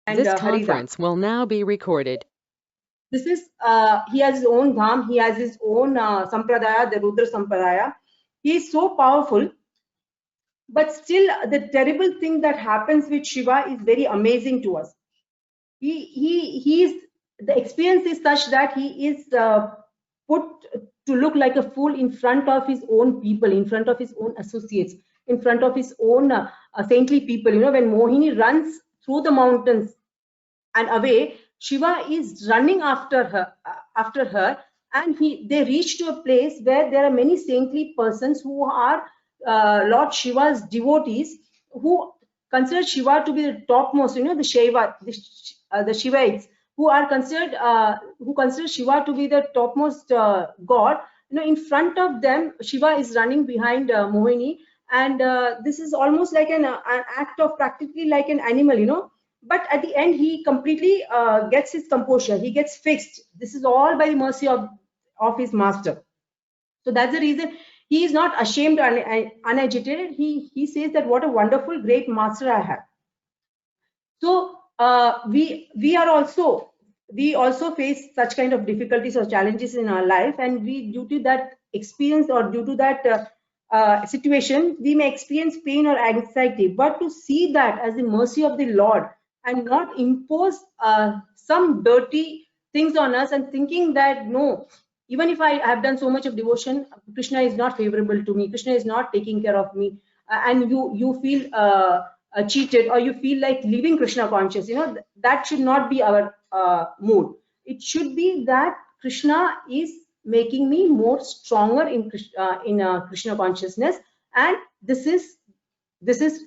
and This Haridam. conference will now be recorded. This is, he has his own dham, he has his own sampradaya, the Rudra Sampradaya. He is so powerful, but still the terrible thing that happens with Shiva is very amazing to us. He is, the experience is such that he is put to look like a fool in front of his own people, in front of his own associates, in front of his own saintly people. You know, when Mohini runs through the mountains and away, Shiva is running after her, and they reach to a place where there are many saintly persons who are Lord Shiva's devotees, who consider Shiva to be the topmost. You know, the Shivaites, who consider Shiva to be the topmost god. You know, in front of them, Shiva is running behind Mohini, and this is almost like an act of practically like an animal. You know, but at the end he completely gets his composure, he gets fixed. This is all by the mercy of his master. So that's the reason he is not ashamed and unagitated. He says that what a wonderful great master I have. So we also face such kind of difficulties or challenges in our life, and we, due to that experience or due to that situation, we may experience pain or anxiety. But to see that as the mercy of the Lord and not impose some dirty things on us, and thinking that no, even if I have done so much of devotion, Krishna is not favorable to me, Krishna is not taking care of me, and you feel cheated, or you feel like leaving Krishna conscious. You know, that should not be our mood. It should be that Krishna is making me more stronger in Krishna consciousness, and this is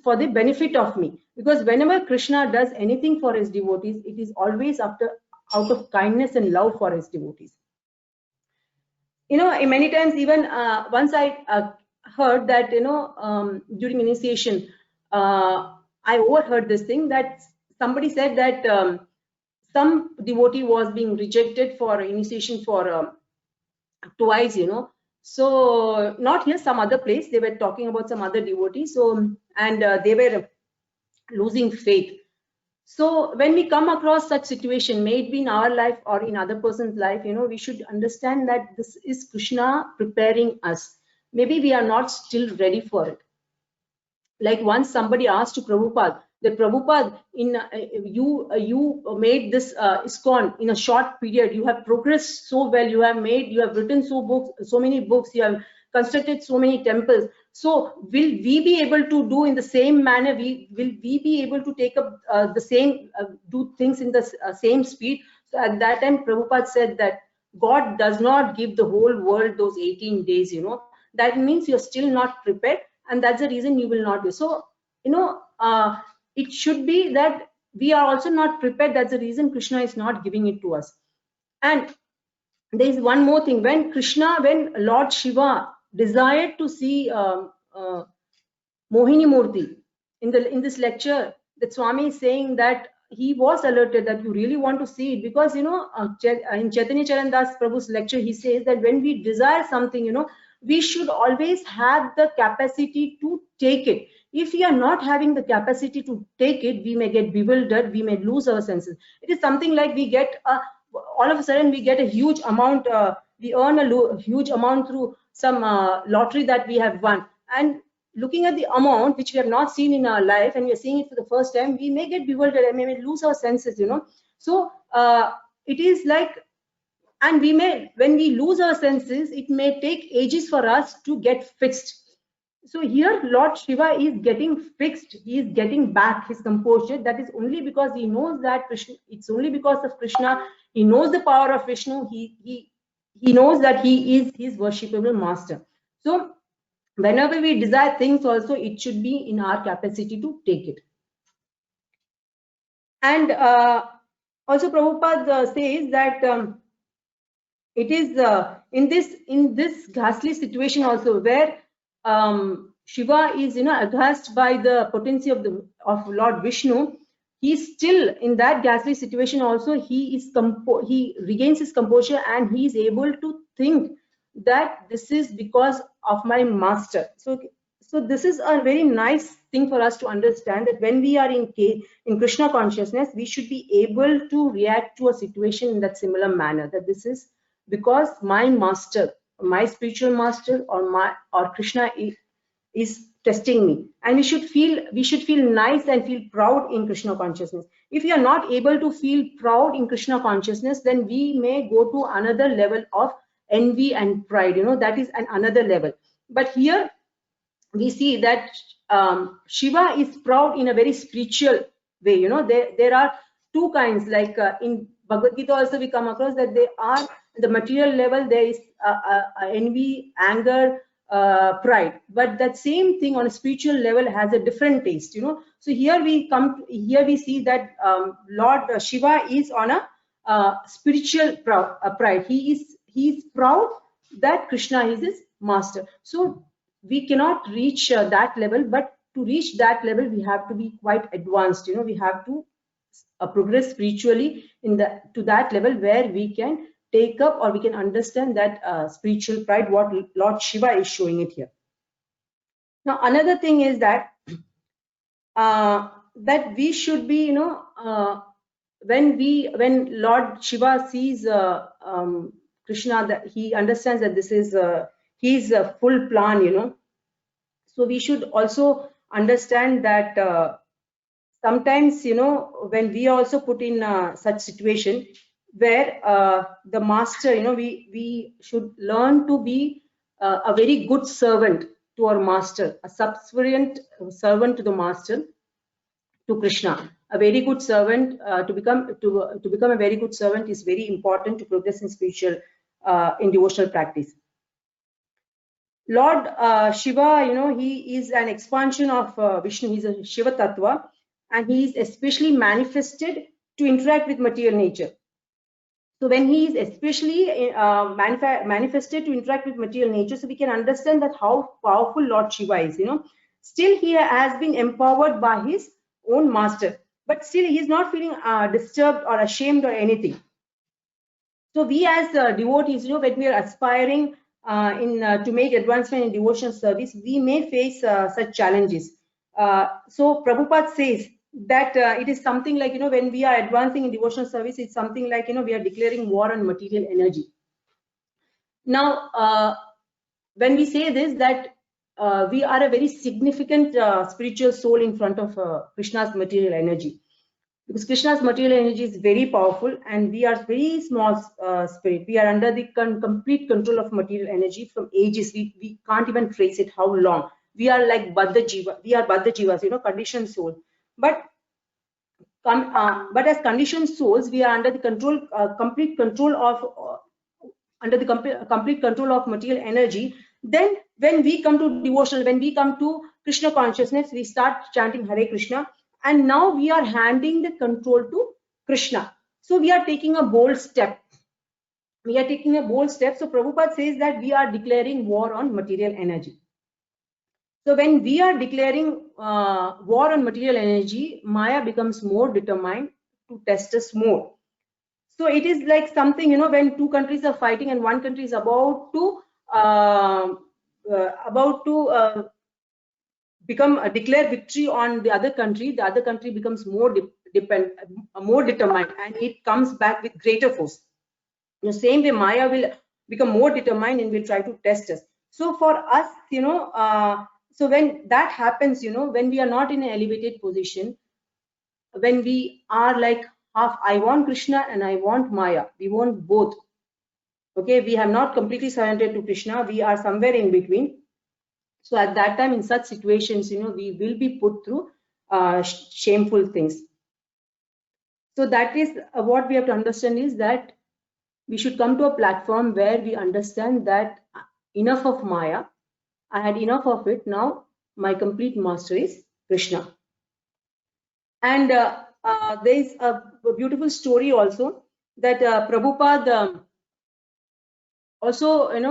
for the benefit of me, because whenever Krishna does anything for his devotees, it is always out of kindness and love for his devotees. You know, many times, even once I heard that, you know, during initiation, I overheard this thing that somebody said that some devotee was being rejected for initiation for twice, you know. So not here, some other place, they were talking about some other devotee. So, and they were losing faith. So when we come across such situation, may it be in our life or in other person's life, you know, we should understand that this is Krishna preparing us. Maybe we are not still ready for it. Like once somebody asked to Prabhupada that, Prabhupada, in you made this ISKCON in a short period. You have progressed so well. You have written so many books. You have constructed so many temples. So will we be able to do in the same manner? Will we be able to take up the same, do things in the same speed? So at that time, Prabhupada said that God does not give the whole world those 18 days. You know, that means you're still not prepared, and that's the reason you will not do. So, you know, it should be that we are also not prepared. That's the reason Krishna is not giving it to us. And there is one more thing. When Lord Shiva desired to see Mohini Murti, in this lecture, that Swami is saying that he was alerted that you really want to see it, because, you know, in Chaitanya Charandas Prabhu's lecture, he says that when we desire something, you know, we should always have the capacity to take it. If we are not having the capacity to take it, we may get bewildered, we may lose our senses. It is something like we get all of a sudden we get a huge amount, we earn a huge amount through some lottery that we have won, and looking at the amount which we have not seen in our life, and we are seeing it for the first time, we may get bewildered and we may lose our senses, you know. So it is like, and we may, when we lose our senses, it may take ages for us to get fixed. So here Lord Shiva is getting fixed, he is getting back his composure. That is only because he knows that Krishna, it's only because of Krishna. He knows the power of Vishnu. He knows that he is his worshipable master. So whenever we desire things also, it should be in our capacity to take it. And also Prabhupada says that it is in this ghastly situation also, where Shiva is, you know, aghast by the potency of Lord Vishnu. He's still in that ghastly situation also, he regains his composure, and he is able to think that this is because of my master. So So this is a very nice thing for us to understand, that when we are in Krishna consciousness, we should be able to react to a situation in that similar manner, that this is because my master, my spiritual master, or Krishna is testing me, and we should feel nice and feel proud in Krishna consciousness. If we are not able to feel proud in Krishna consciousness, then we may go to another level of envy and pride, that is another level. But here we see that Shiva is proud in a very spiritual way. There are two kinds, like in Bhagavad Gita also we come across that they are the material level, there is envy, anger, pride, but that same thing on a spiritual level has a different taste. So here we see that Lord Shiva is on a spiritual pride. He is proud that Krishna is his master. So we cannot reach that level, but to reach that level we have to be quite advanced. We have to progress spiritually to that level where we can take up, or we can understand that spiritual pride, what Lord Shiva is showing it here. Now another thing is that that we should be, when Lord Shiva sees Krishna, that he understands that this is his full plan. So we should also understand that sometimes, when we are also put in such situation where the master, we should learn to be a very good servant to our master, a subservient servant to the master, to Krishna. A very good servant, to become a very good servant is very important to progress in spiritual, in devotional practice. Lord Shiva, he is an expansion of Vishnu. He is a Shiva Tattva, and he is especially manifested to interact with material nature. So when he is especially manifested to interact with material nature, so we can understand that how powerful Lord Shiva is. Still he has been empowered by his own master, but still he is not feeling disturbed or ashamed or anything. So we as devotees, when we are aspiring to make advancement in devotional service, we may face such challenges. So Prabhupada says that it is something like, when we are advancing in devotional service, it's something like, we are declaring war on material energy. Now, when we say this, that we are a very significant spiritual soul in front of Krishna's material energy. Because Krishna's material energy is very powerful, and we are very small spirit. We are under the complete control of material energy from ages. We can't even trace it how long. We are like Baddha Jiva. We are Baddha Jivas, conditioned soul. But as conditioned souls, we are under the complete control of complete control of material energy. Then when we come to devotional, when we come to Krishna consciousness, we start chanting Hare Krishna, and now we are handing the control to Krishna. So we are taking a bold step. So Prabhupada says that we are declaring war on material energy. So when we are declaring war on material energy, Maya becomes more determined to test us more. So it is like something, when two countries are fighting and one country is about to declare victory on the other country becomes more determined, and it comes back with greater force. The same way Maya will become more determined and will try to test us. So for us, so when that happens, when we are not in an elevated position, when we are like half, I want Krishna and I want Maya, we want both. Okay, we have not completely surrendered to Krishna, we are somewhere in between. So at that time, in such situations, we will be put through shameful things. So that is what we have to understand, is that we should come to a platform where we understand that enough of Maya, I had enough of it, now my complete master is Krishna. And there is a beautiful story also, that Prabhupada also, in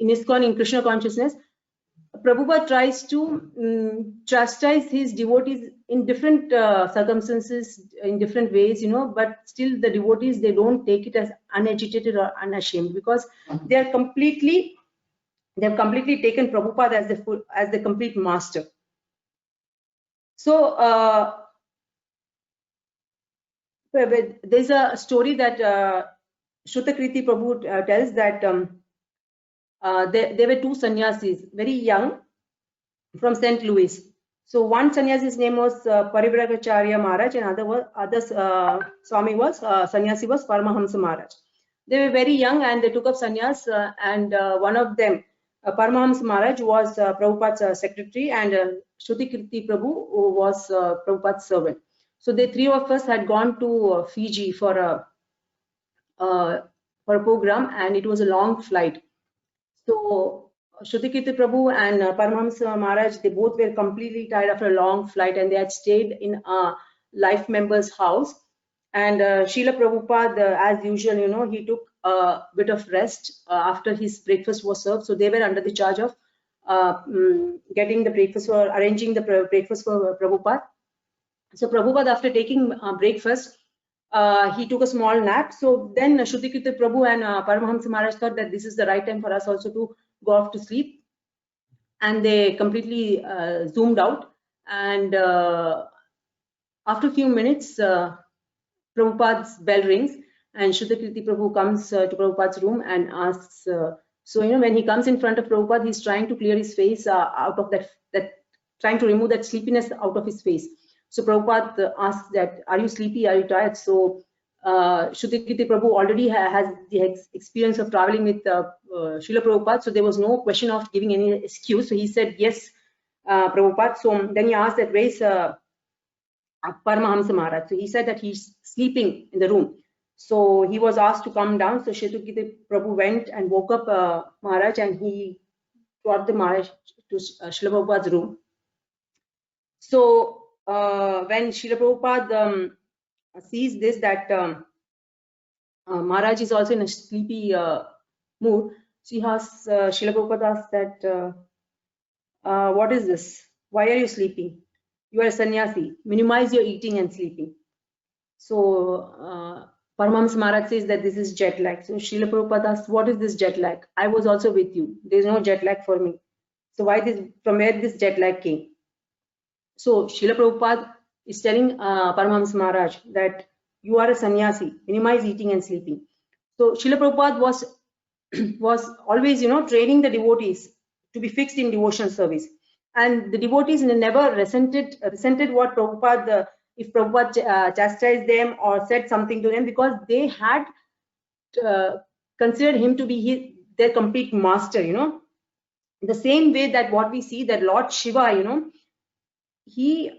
ISKCON, in Krishna consciousness, Prabhupada tries to chastise his devotees in different circumstances, in different ways, but still the devotees, they don't take it as unagitated or unashamed, because they are completely They've completely taken Prabhupada as the complete master. So there's a story that Shrutakirti Prabhu tells that there were two sannyasis, very young, from St. Louis. So one sannyasi's name was Parivragacharya Maharaj, and other Swami was sannyasi was Paramahamsa Maharaj. They were very young and they took up sannyas, and one of them, Paramahamsa Maharaj, was Prabhupada's secretary, and Shrutakirti Prabhu was Prabhupada's servant. So the three of us had gone to Fiji for a program, and it was a long flight. So Shrutakirti Prabhu and Paramahamsa Maharaj, they both were completely tired after a long flight, and they had stayed in a life member's house. And Srila Prabhupada, as usual, he took a bit of rest after his breakfast was served. So they were under the charge of getting the breakfast or arranging the breakfast for Prabhupada. So Prabhupada, after taking breakfast, he took a small nap. So then Shrutakirti Prabhu and Paramahamsa Maharaj thought that this is the right time for us also to go off to sleep. And they completely zoomed out. And after a few minutes, Prabhupada's bell rings, and Shrutakirti Prabhu comes to Prabhupada's room and asks, so when he comes in front of Prabhupada, he's trying to clear his face out of that, trying to remove that sleepiness out of his face. So Prabhupada asks that, are you sleepy, are you tired? So Shrutakirti Prabhu already has the experience of traveling with Srila Prabhupada, so there was no question of giving any excuse. So he said, yes, Prabhupada. So then he asked that, where is Paramahamsa Maharaj? So he said that he's sleeping in the room. So he was asked to come down. So Shrutakirti Prabhu went and woke up Maharaj, and he brought the Maharaj to Srila Prabhupada's room. So when Srila Prabhupada sees this, that Maharaj is also in a sleepy mood, she asks, Srila Prabhupada asks that, what is this? Why are you sleeping? You are a sannyasi. Minimize your eating and sleeping. So Paramahamsa Maharaj says that this is jet lag. So Srila Prabhupada asks, what is this jet lag? I was also with you. There is no jet lag for me. So why this? From where this jet lag came? So Srila Prabhupada is telling Paramahamsa Maharaj that you are a sannyasi. Minimize eating and sleeping. So Srila Prabhupada was always training the devotees to be fixed in devotional service. And the devotees never resented what Prabhupada, if Prabhupada chastised them or said something to them, because they had considered him to be their complete master. The same way that what we see that Lord Shiva, he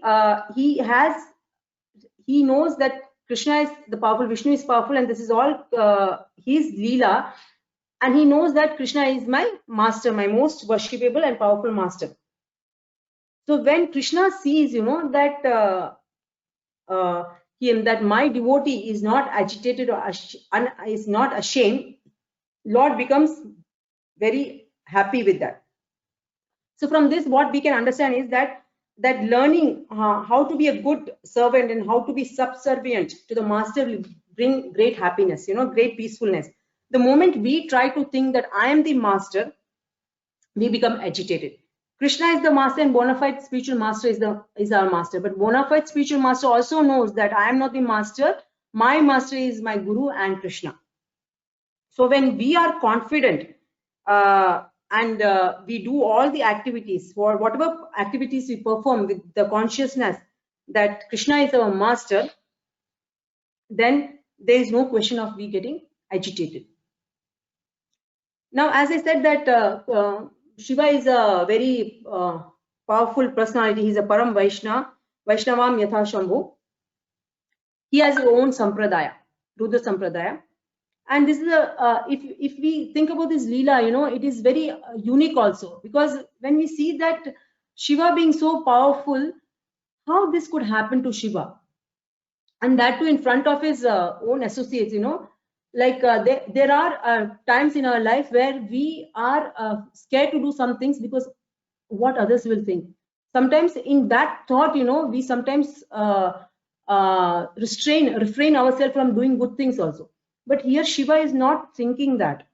knows that Krishna is the powerful, Vishnu is powerful, and this is all his Leela, and he knows that Krishna is my master, my most worshipable and powerful master. So when Krishna sees, that that my devotee is not agitated or is not ashamed, Lord becomes very happy with that. So from this, what we can understand is that learning how to be a good servant and how to be subservient to the master will bring great happiness, great peacefulness. The moment we try to think that I am the master, we become agitated. Krishna is the master, and bona fide spiritual master is our master. But bona fide spiritual master also knows that I am not the master. My master is my Guru and Krishna. So when we are confident and we do all the activities, for whatever activities we perform with the consciousness that Krishna is our master, then there is no question of we getting agitated. Now, as I said that Shiva is a very powerful personality. He's a Param Vaishnavam Yatha Shambhu. He has his own Sampradaya, Rudra Sampradaya. And this is if we think about this Leela, it is very unique also, because when we see that Shiva being so powerful, how this could happen to Shiva? And that too in front of his own associates, like there are times in our life where we are scared to do some things because what others will think. Sometimes in that thought, we sometimes refrain ourselves from doing good things also. But here Shiva is not thinking that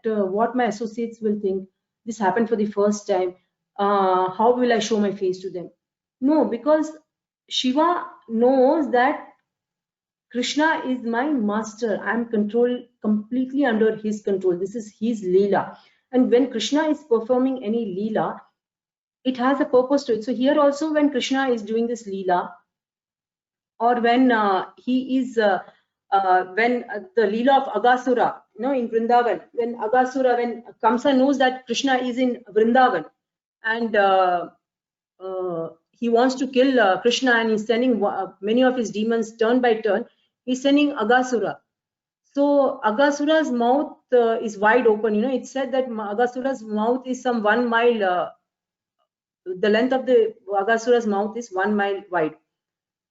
what my associates will think. this happened for the first time. How will I show my face to them? No, because Shiva knows that Krishna is my master. I am completely under his control. This is his Leela. And when Krishna is performing any Leela, it has a purpose to it. So here also, when Krishna is doing this Leela, or when he is when the Leela of Agasura, in Vrindavan, when Kamsa knows that Krishna is in Vrindavan, and he wants to kill Krishna, and he's sending many of his demons turn by turn. He's sending Agasura. So Agasura's mouth is wide open. It's said that Agasura's mouth is some 1 mile. The length of the Agasura's mouth is 1 mile wide.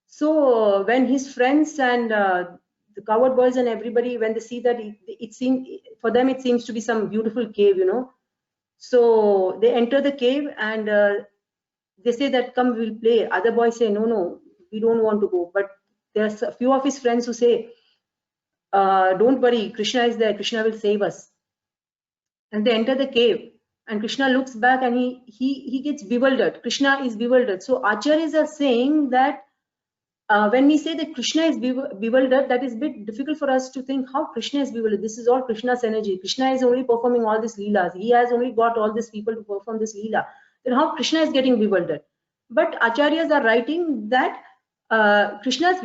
So when his friends and the coward boys and everybody, when they see that, it seems for them it seems to be some beautiful cave. So they enter the cave and they say that, come, we'll play. Other boys say, no, we don't want to go. But there's a few of his friends who say, don't worry, Krishna is there, Krishna will save us. And they enter the cave, and Krishna looks back and he gets bewildered. Krishna is bewildered. So acharyas are saying that when we say that Krishna is bewildered, that is a bit difficult for us to think how Krishna is bewildered. This is all Krishna's energy. Krishna is only performing all these leelas. He has only got all these people to perform this leela. Then how Krishna is getting bewildered? But acharyas are writing that Krishna's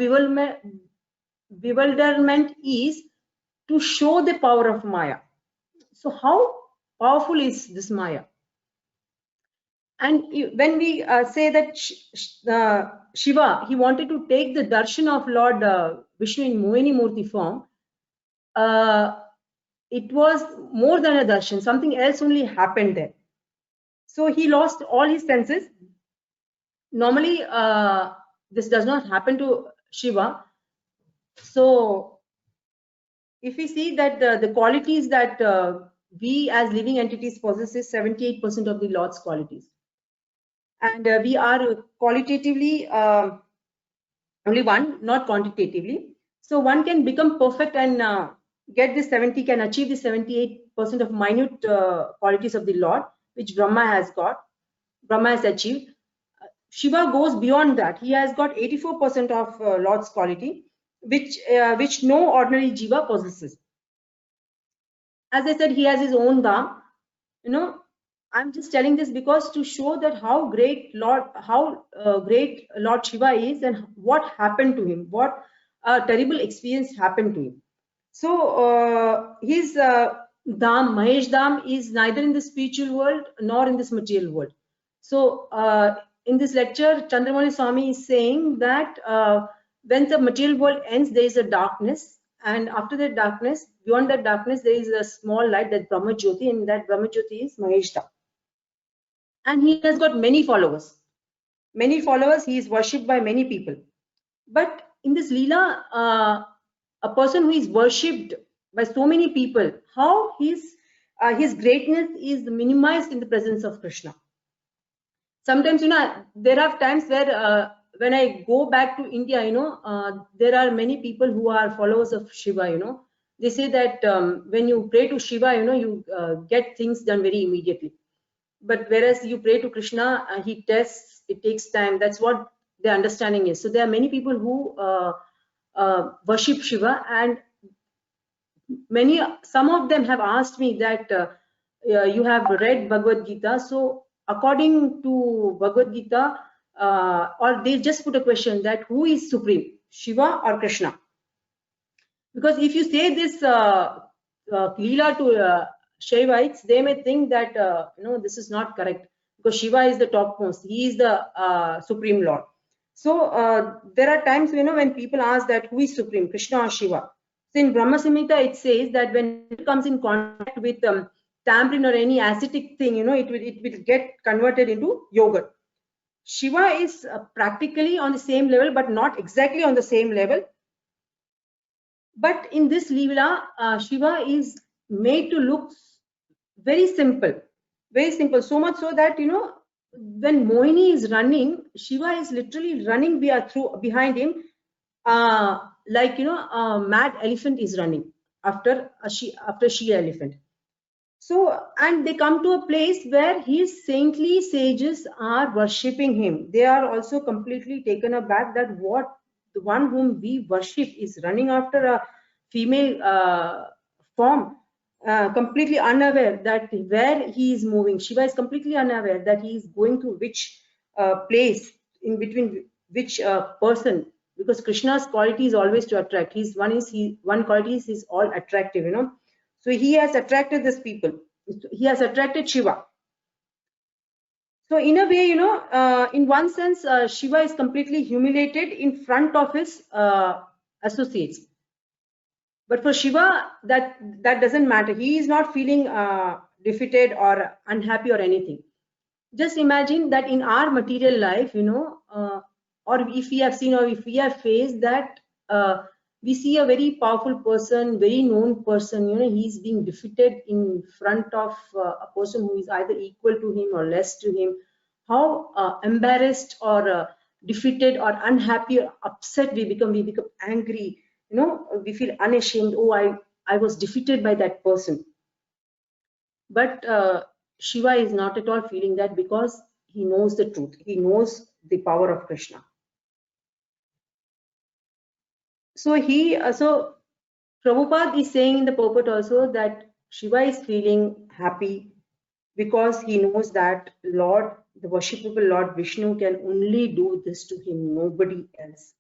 bewilderment is to show the power of Maya. So how powerful is this Maya? And when we say that Shiva, he wanted to take the darshan of Lord Vishnu in Mohini Murti form, it was more than a darshan. Something else only happened there. So he lost all his senses. Normally, this does not happen to Shiva. So if we see that the qualities that we as living entities possess is 78% of the Lord's qualities. And we are qualitatively only one, not quantitatively. So one can become perfect and get this 70, can achieve the 78% of minute qualities of the Lord, which Brahma has achieved. Shiva goes beyond that. He has got 84% of Lord's quality, which no ordinary jiva possesses. As I said, he has his own dham. I'm just telling this because to show that how great Lord Shiva is and what happened to him, what a terrible experience happened to him. So his dham, Mahesh Dham, is neither in the spiritual world nor in this material world. So in this lecture, Chandramani Swami is saying that when the material world ends, there is a darkness, and after that darkness, beyond that darkness, there is a small light, that Brahma Jyoti, and that Brahma Jyoti is Mahesh Dham. And he has got many followers. Many followers, he is worshipped by many people. But in this Leela, a person who is worshipped by so many people, how his greatness is minimized in the presence of Krishna. Sometimes, there are times where when I go back to India, there are many people who are followers of Shiva, They say that when you pray to Shiva, you get things done very immediately. But whereas you pray to Krishna, he tests, it takes time. That's what their understanding is. So there are many people who worship Shiva, and some of them have asked me that you have read Bhagavad Gita. So according to Bhagavad Gita, or they just put a question that who is supreme, Shiva or Krishna? Because if you say this Leela to Shaivites, they may think that this is not correct, because Shiva is the topmost. He is the supreme Lord. So there are times when people ask that who is supreme, Krishna or Shiva. So in Brahma Samhita it says that when it comes in contact with tamarind or any acidic thing, it will get converted into yogurt. Shiva is practically on the same level, but not exactly on the same level. But in this Leela, Shiva is made to look very simple, so much so that when Mohini is running, Shiva is literally running behind him, like a mad elephant is running after a she elephant. So, and they come to a place where his saintly sages are worshipping him. They are also completely taken aback that what the one whom we worship is running after a female form, completely unaware that where he is moving. Shiva is completely unaware that he is going to which place in between which person, because Krishna's quality is always to attract. One quality is all attractive, So he has attracted these people. He has attracted Shiva. So in a way, in one sense, Shiva is completely humiliated in front of his associates. But for Shiva, that doesn't matter. He is not feeling defeated or unhappy or anything. Just imagine that in our material life, or if we have seen or if we have faced that, we see a very powerful person, very known person, he's being defeated in front of a person who is either equal to him or less to him. How embarrassed or defeated or unhappy or upset we become angry, we feel unashamed. Oh, I was defeated by that person. But Shiva is not at all feeling that, because he knows the truth. He knows the power of Krishna. So so Prabhupada is saying in the purport also that Shiva is feeling happy because he knows that Lord, the worshipable Lord Vishnu, can only do this to him, nobody else.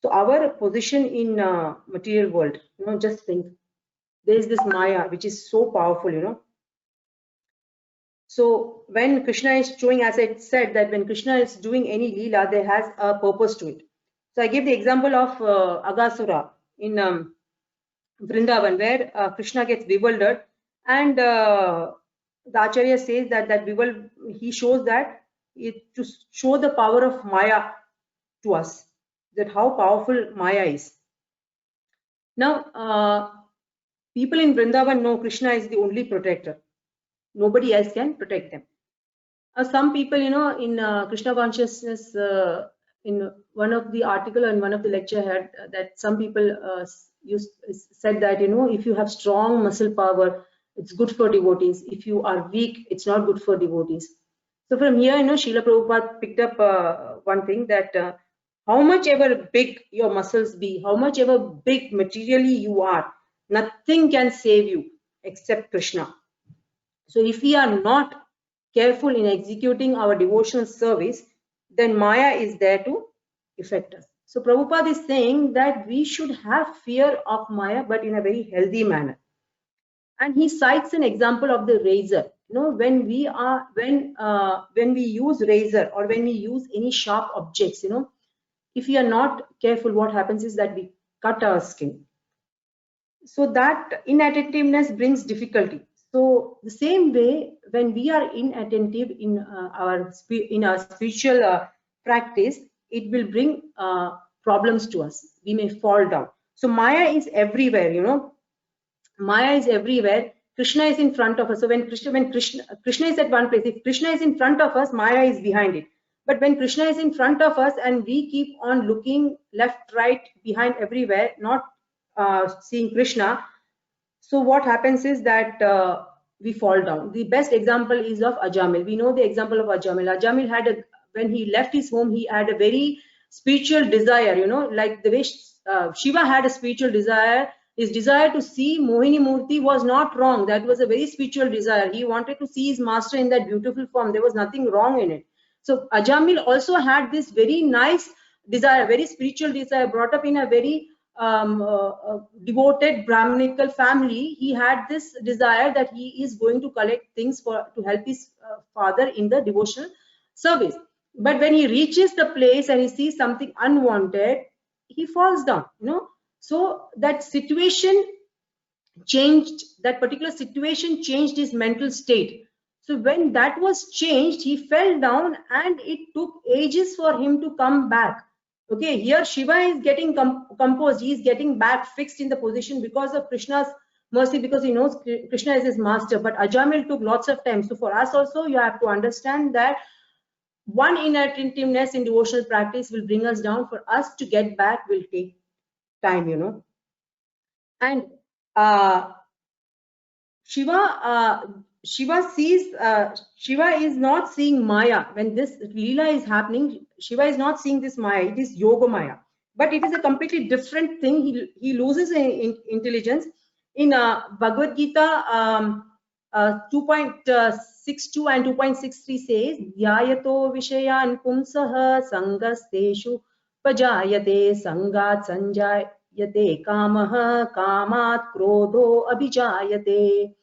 So our position in material world, just think, there is this Maya which is so powerful, So when Krishna is showing, as I said, that when Krishna is doing any Leela, there has a purpose to it. So I give the example of Agasura in Vrindavan, where Krishna gets bewildered, and the Acharya says that he shows that to show the power of Maya to us, that how powerful Maya is. Now, people in Vrindavan know Krishna is the only protector. Nobody else can protect them. Some people, in Krishna consciousness, in one of the article and one of the lecture had that some people said that, if you have strong muscle power, it's good for devotees. If you are weak, it's not good for devotees. So from here, Srila Prabhupada picked up one thing that how much ever big your muscles be, how much ever big materially you are, nothing can save you except Krishna. So if we are not careful in executing our devotional service, then Maya is there to affect us. So Prabhupada is saying that we should have fear of Maya, but in a very healthy manner. And he cites an example of the razor. When we use razor or when we use any sharp objects, if we are not careful, what happens is that we cut our skin. So that inattentiveness brings difficulty. So the same way, when we are inattentive in our spiritual practice, it will bring problems to us. We may fall down. So Maya is everywhere, Maya is everywhere. Krishna is in front of us. So when Krishna is at one place, if Krishna is in front of us, Maya is behind it. But when Krishna is in front of us and we keep on looking left, right, behind, everywhere, not seeing Krishna, so what happens is that we fall down. The best example is of Ajamil. We know the example of Ajamil. Ajamil had when he left his home, he had a very spiritual desire, like the way Shiva had a spiritual desire. His desire to see Mohini Murti was not wrong. That was a very spiritual desire. He wanted to see his master in that beautiful form. There was nothing wrong in it. So Ajamil also had this very nice desire, very spiritual desire, brought up in a very devoted Brahminical family. He had this desire that he is going to collect things to help his father in the devotional service. But when he reaches the place and he sees something unwanted, he falls down, So that situation changed, that particular situation changed his mental state. So when that was changed, he fell down and it took ages for him to come back. Okay, here Shiva is getting composed. He is getting back fixed in the position because of Krishna's mercy, because he knows Krishna is his master. But Ajamil took lots of time. So for us also, you have to understand that one inattentiveness in devotional practice will bring us down. For us to get back will take time, And Shiva sees, Shiva is not seeing Maya. When this Leela is happening, Shiva is not seeing this Maya, it is Yoga Maya. But it is a completely different thing. He loses intelligence. In Bhagavad Gita 2.62 and 2.63 says, Dhyayato Vishayan Pumsaha Sangasteshu Pajayate Sangat Sanjayate Kamaha Kamat Krodho Abhijayate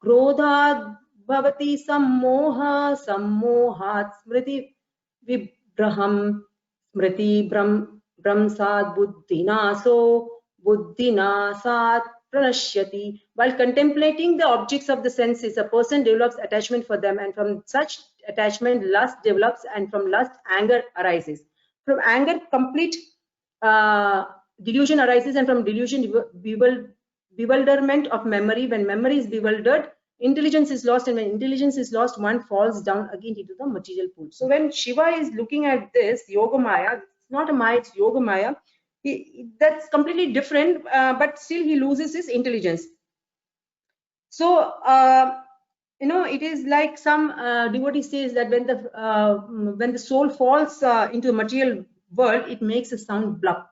क्रोधात् भवति सम्मोहः सम्मोहात् स्मृति विभ्रहम् स्मृति भ्रंशात् बुद्धिनाशो बुद्धिनाशात् प्रणश्यति. While contemplating the objects of the senses, a person develops attachment for them, and from such attachment lust develops, and from lust anger arises. From anger complete delusion arises, and from delusion bewilderment of memory. When memory is bewildered, intelligence is lost, and when intelligence is lost, one falls down again into the material pool. So when Shiva is looking at this Yoga Maya, it's not a Maya, it's Yoga Maya. That's completely different, but still he loses his intelligence. So it is like some devotee says that when the soul falls into the material world, it makes a sound bluff.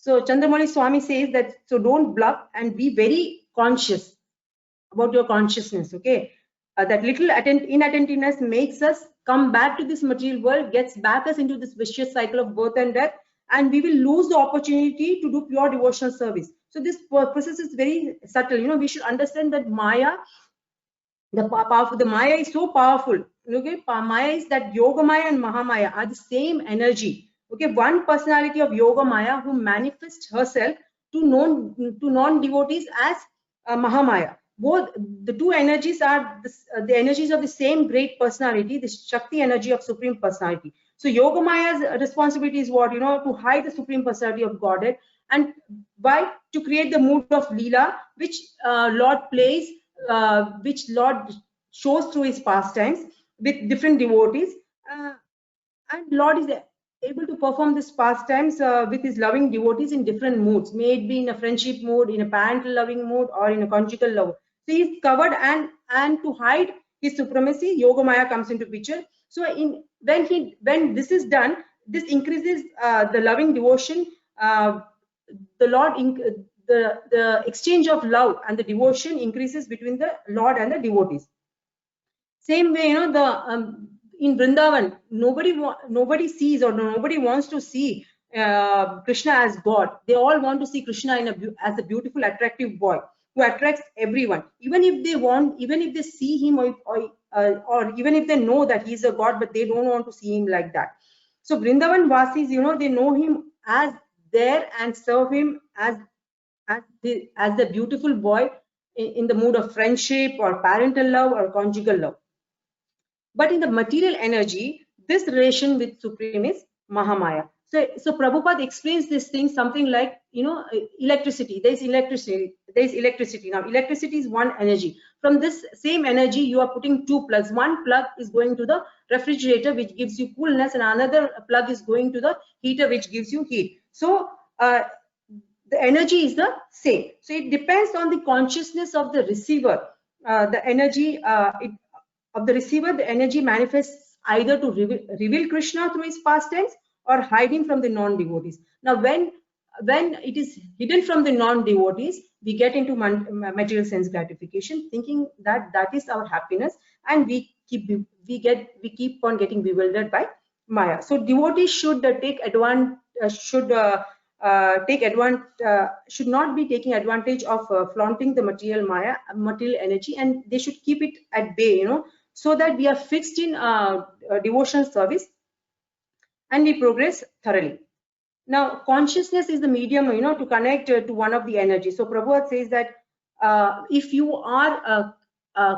So Chandramani Swami says that, so don't bluff and be very conscious about your consciousness, okay? That little inattentiveness makes us come back to this material world, gets back us into this vicious cycle of birth and death, and we will lose the opportunity to do pure devotional service. So this process is very subtle. We should understand that Maya, the Maya is so powerful. Okay, Maya is that Yoga Maya and Mahamaya are the same energy. Okay, one personality of Yoga Maya who manifests herself to non-devotees as Mahamaya. Both the two energies are the energies of the same great personality, the Shakti energy of Supreme Personality. So Yoga Maya's responsibility is what? To hide the Supreme Personality of Godhead, and to create the mood of Leela, which Lord plays, which Lord shows through his pastimes with different devotees, and Lord is able to perform this pastimes with his loving devotees in different moods, may it be in a friendship mood, in a parental loving mood, or in a conjugal love. So he is covered, and to hide his supremacy, Yoga Maya comes into picture. So when this is done, this increases the loving devotion. The exchange of love and the devotion increases between the Lord and the devotees. Same way, in Vrindavan, nobody sees, or nobody wants to see Krishna as God. They all want to see Krishna as a beautiful, attractive boy who attracts everyone. Even if they see him, or even if they know that he's a God, but they don't want to see him like that. So Vrindavan Vasis, they know him as there and serve him as the beautiful boy in the mood of friendship or parental love or conjugal love. But in the material energy, this relation with Supreme is Mahamaya. So Prabhupada explains this thing something like, electricity. There's electricity. Now, electricity is one energy. From this same energy, you are putting two plugs. One plug is going to the refrigerator, which gives you coolness, and another plug is going to the heater, which gives you heat. So the energy is the same. So it depends on the consciousness of the receiver. The energy of the receiver, the energy manifests either to reveal Krishna through his pastimes or hide him from the non-devotees. Now, when it is hidden from the non-devotees, we get into material sense gratification, thinking that is our happiness, and we keep on getting bewildered by Maya. So devotees should should not be taking advantage of flaunting the material energy, and they should keep it at bay, so that we are fixed in devotional service and we progress thoroughly. Now, consciousness is the medium, to connect to one of the energies. So Prabhupada says that if you are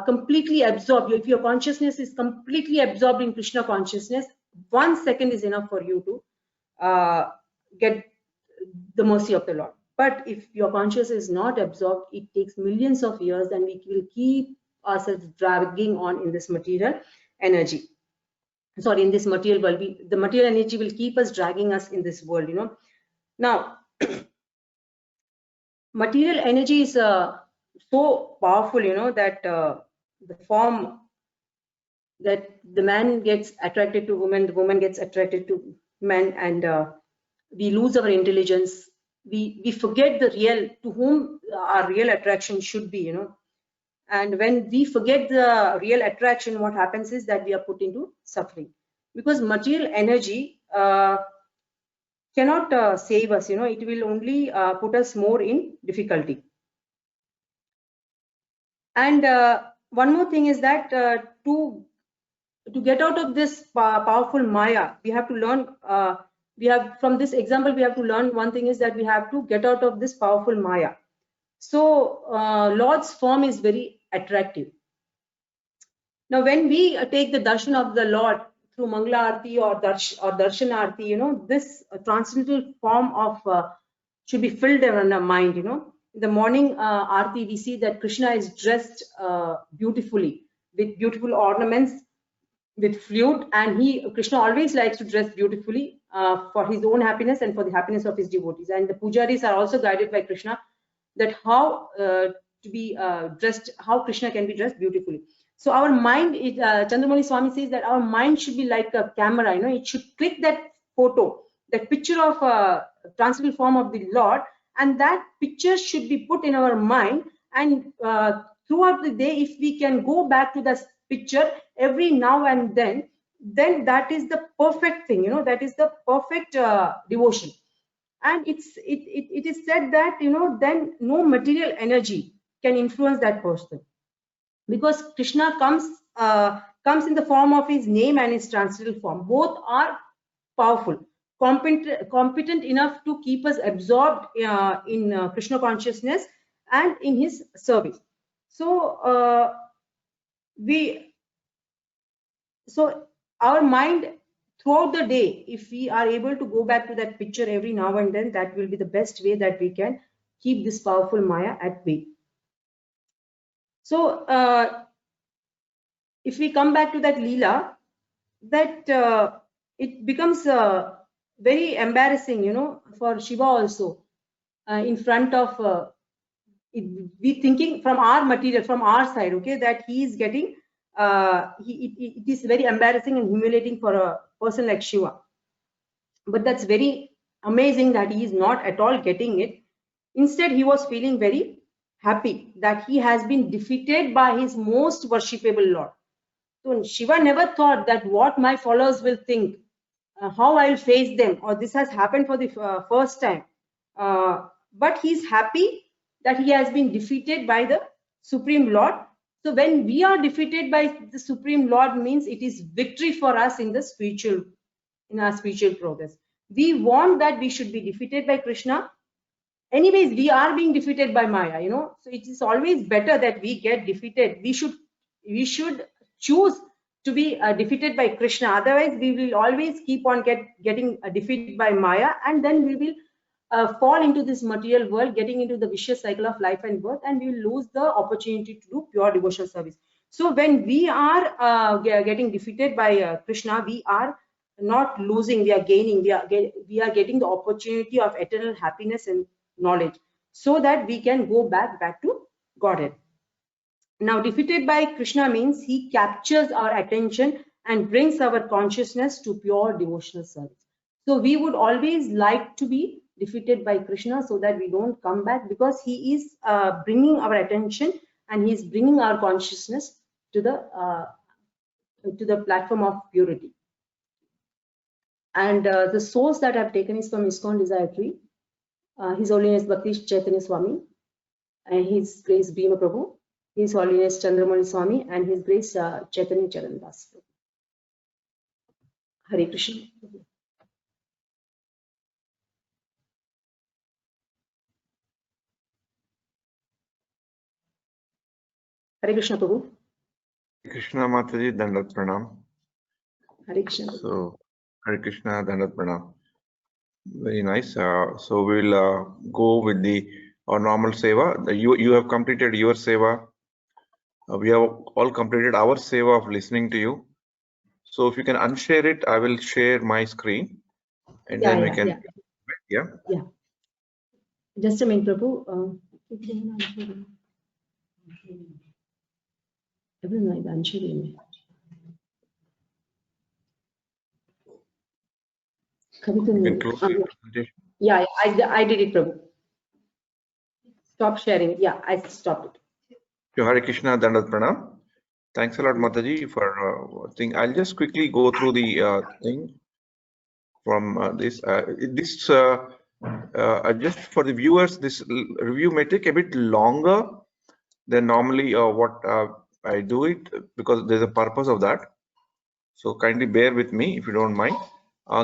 completely absorbed, if your consciousness is completely absorbed in Krishna consciousness, 1 second is enough for you to get the mercy of the Lord. But if your consciousness is not absorbed, it takes millions of years, and we will keep ourselves dragging on in this material energy. Sorry, in this material world, the material energy will keep us dragging us in this world. Now, material energy is so powerful, you know, that the form that the man gets attracted to woman, the woman gets attracted to men, and we lose our intelligence. We forget the real, to whom our real attraction should be, you know. And when we forget the real attraction, what happens is that we are put into suffering, because material energy cannot save us, you know. It will only put us more in difficulty. And one more thing is that to get out of this powerful Maya, we have to learn, from this example, we have to learn one thing is that we have to get out of this powerful Maya. So Lord's form is very attractive. Now, when we take the darshan of the Lord through Mangala Aarti or Darshan Aarti, you know, this transcendental form of should be filled in our mind, you know. In the morning Aarti, we see that Krishna is dressed beautifully with beautiful ornaments, with flute, and Krishna always likes to dress beautifully for his own happiness and for the happiness of his devotees. And the pujaris are also guided by Krishna that how to be dressed, how Krishna can be dressed beautifully. So our mind, Chandramani Swami says that our mind should be like a camera, you know. It should click that photo, that picture of transcendental form of the Lord, and that picture should be put in our mind. And throughout the day, if we can go back to that picture every now and then that is the perfect thing, you know. That is the perfect devotion. And it is said that, you know, then no material energy can influence that person, because Krishna comes in the form of his name and his transcendental form. Both are powerful, competent enough to keep us absorbed in Krishna consciousness and in his service. So our mind throughout the day, if we are able to go back to that picture every now and then, that will be the best way that we can keep this powerful Maya at bay. So if we come back to that Leela, that it becomes very embarrassing, you know, for Shiva also, in front of we thinking from our material, from our side, okay, that he is getting it is very embarrassing and humiliating for a person like Shiva. But that's very amazing that he is not at all getting it. Instead, he was feeling very happy that he has been defeated by his most worshipable Lord. So Shiva never thought that what my followers will think, how I'll face them, or this has happened for the first time. But he's happy that he has been defeated by the Supreme Lord. So when we are defeated by the Supreme Lord, means it is victory for us in our spiritual progress. We want that we should be defeated by Krishna. Anyways, we are being defeated by Maya, you know. So it is always better that we get defeated. We should choose to be defeated by Krishna. Otherwise, we will always keep on getting defeated by Maya, and then we will fall into this material world, getting into the vicious cycle of life and birth, and we will lose the opportunity to do pure devotional service. So when we are getting defeated by Krishna, we are not losing, we are gaining. We are getting the opportunity of eternal happiness and knowledge, so that we can go back to Godhead. Now, defeated by Krishna means he captures our attention and brings our consciousness to pure devotional service. So we would always like to be defeated by Krishna, so that we don't come back, because he is bringing our attention and he is bringing our consciousness to the platform of purity. And the source that I've taken is from ISKCON Desire Tree, His Holiness Bhakti Chaitanya Swami, and His Grace Bhima Prabhu, His Holiness Chandramani Swami, and His Grace Chaitanya Charandas. Hare Krishna. Hare Krishna Prabhu. Krishna Mataji, Dandat Pranam. Hare Krishna. So, Hare Krishna, Dandat Pranam. Very nice. So we will go with our normal seva. You have completed your seva. We have all completed our seva of listening to you. So if you can unshare it, I will share my screen, and then we can. Yeah. Just a minute, Prabhu. You can close your presentation. Yeah, I did it, Prabhu. Stop sharing. Yeah, I stopped it. Hare Krishna, Dandat Pranam. Thanks a lot, Mataji, for thing. I'll just quickly go through the thing from this. Just for the viewers, this review may take a bit longer than normally what I do it, because there's a purpose of that. So kindly bear with me if you don't mind.